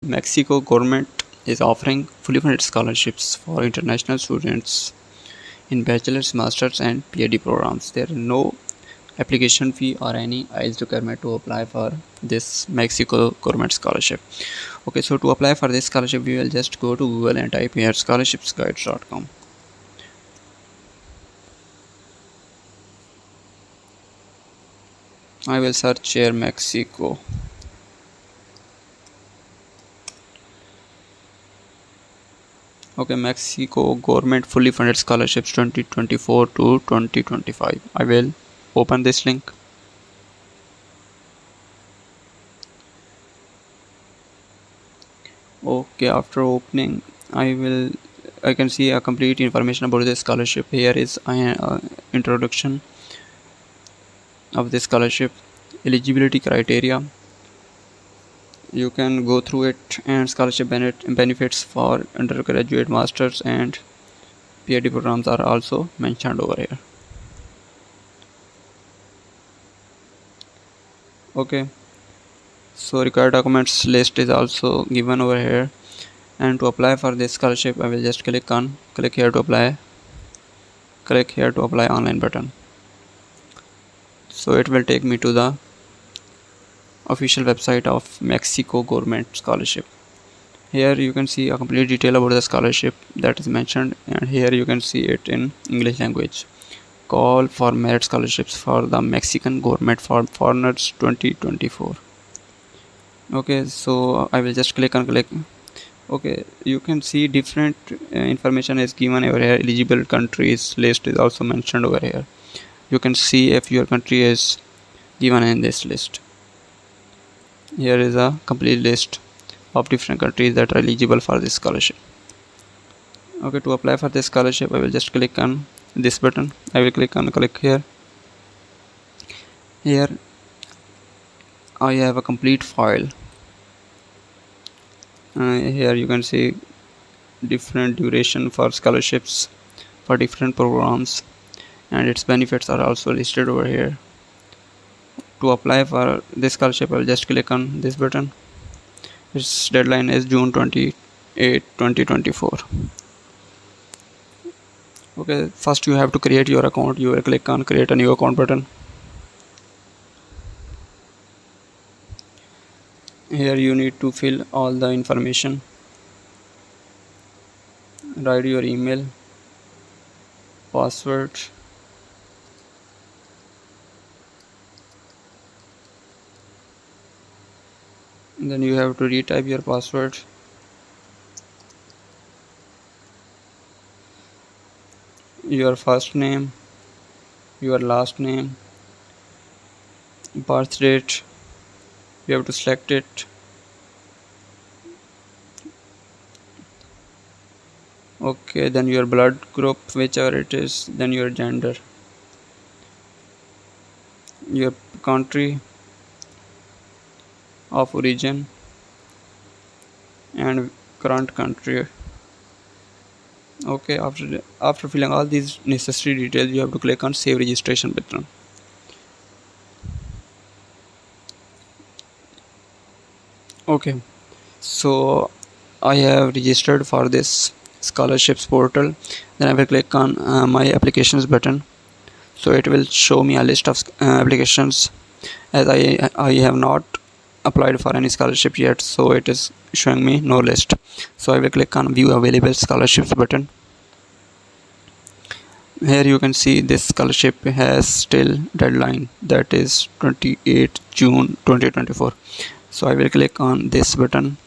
Mexico government is offering fully funded scholarships for international students in bachelor's, master's, and PhD programs. There is no application fee or any IELTS requirement to apply for this Mexico government scholarship. Okay, so to apply for this scholarship, we will just go to Google and type here scholarshipsguides.com. I will search here Mexico. Okay, Mexico government fully funded scholarships 2024 to 2025. I will open this link. Okay, after opening, I can see a complete information about the scholarship. Here is an introduction of the scholarship, eligibility criteria. You can go through it, and scholarship benefits for undergraduate, masters, and PhD programs are also mentioned over here. Okay, so required documents list is also given over here, and to apply for this scholarship, I will just click here to apply online button. So it will take me to the official website of Mexico government scholarship. Here you can see a complete detail about the scholarship that is mentioned, and here you can see it in English language. Call for merit scholarships for the Mexican government for foreigners 2024. Okay, so I will just click. Okay, you can see different information is given over here. Eligible countries list is also mentioned over here. You can see if your country is given in this list. Here is a complete list of different countries that are eligible for this scholarship. Okay, to apply for this scholarship, I will just click on this button. I will click here. Here I have a complete file. Here you can see different duration for scholarships for different programs, and its benefits are also listed over here. To apply for this scholarship, I will just click on this button. Its deadline is June 28, 2024. Okay, first you have to create your account. You will click on create a new account button. Here you need to fill all the information. Write your email, password, then you have to retype your password. Your first name, your last name, birth date, you have to select it. Okay, then your blood group, whichever it is, then your gender, your country of origin, and current country. Okay, after filling all these necessary details, you have to click on save registration button. Okay, so I have registered for this scholarships portal. Then I will click on my applications button, so it will show me a list of applications, as I have not applied for any scholarship yet, so it is showing me no list. So I will click on view available scholarships button. Here you can see this scholarship has still deadline, that is 28 June 2024. So I will click on this button,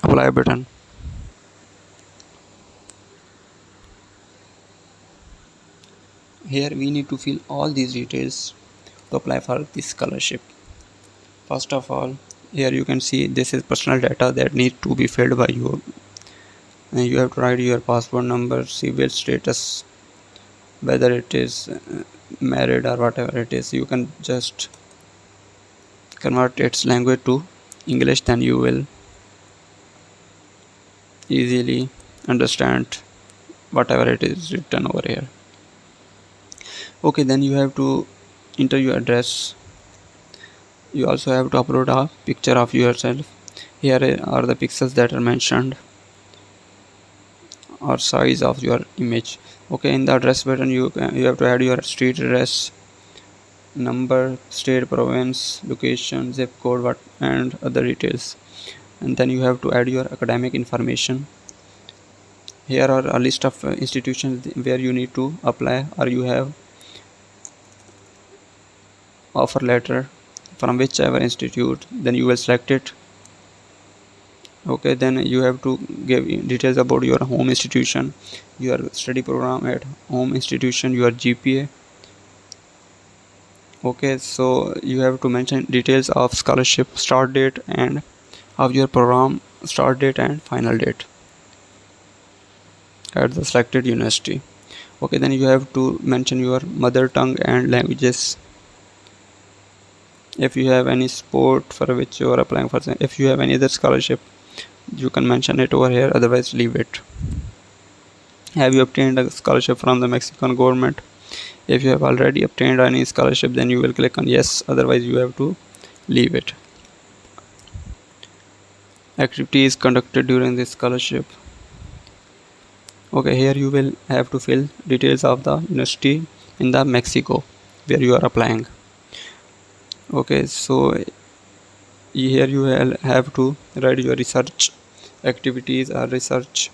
apply button. Here we need to fill all these details to apply for this scholarship. First of all, here you can see this is personal data that need to be filled by you. And you have to write your passport number, civil status, whether it is married or whatever it is. You can just convert its language to English, then you will easily understand whatever it is written over here. Okay, then you have to enter your address. You also have to upload a picture of yourself. Here are the pixels that are mentioned, or size of your image. Okay, in the address button you have to add your street address, number, state, province, location, zip code, what and other details. And then you have to add your academic information. Here are a list of institutions where you need to apply, or you have offer letter from whichever institute, then you will select it. Okay, then you have to give details about your home institution, your study program at home institution, your GPA. Okay, so you have to mention details of scholarship start date and of your program start date and final date at the selected university. Okay, then you have to mention your mother tongue and languages. If you have any sport for which you are applying for, if you have any other scholarship, you can mention it over here, otherwise leave it. Have you obtained a scholarship from the Mexican government? If you have already obtained any scholarship, then you will click on yes, otherwise you have to leave it. Activities conducted during this scholarship. Okay, here you will have to fill details of the university in the Mexico where you are applying. Okay, so here you will have to write your research activities or research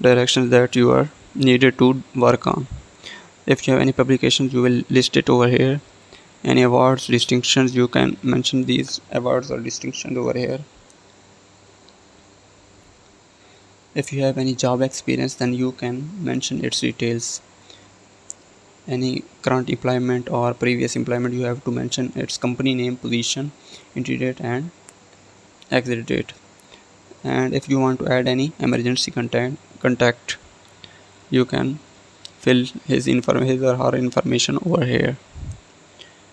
directions that you are needed to work on. If you have any publications, you will list it over here. Any awards, distinctions, you can mention these awards or distinctions over here. If you have any job experience, then you can mention its details. Any current employment or previous employment, you have to mention its company name, position, entry date and exit date. And if you want to add any emergency contact, you can fill his or her information over here.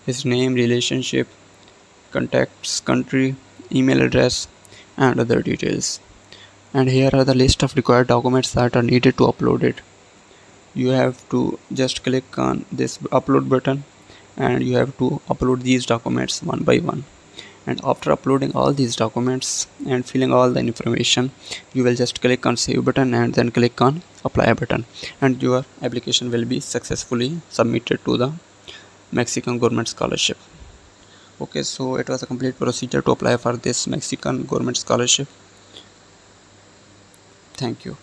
His name, relationship, contacts, country, email address and other details. And here are the list of required documents that are needed to upload it. You have to just click on this upload button and you have to upload these documents one by one. And after uploading all these documents and filling all the information, you will just click on save button and then click on apply button, and your application will be successfully submitted to the Mexican government scholarship. Okay, so it was a complete procedure to apply for this Mexican government scholarship. Thank you.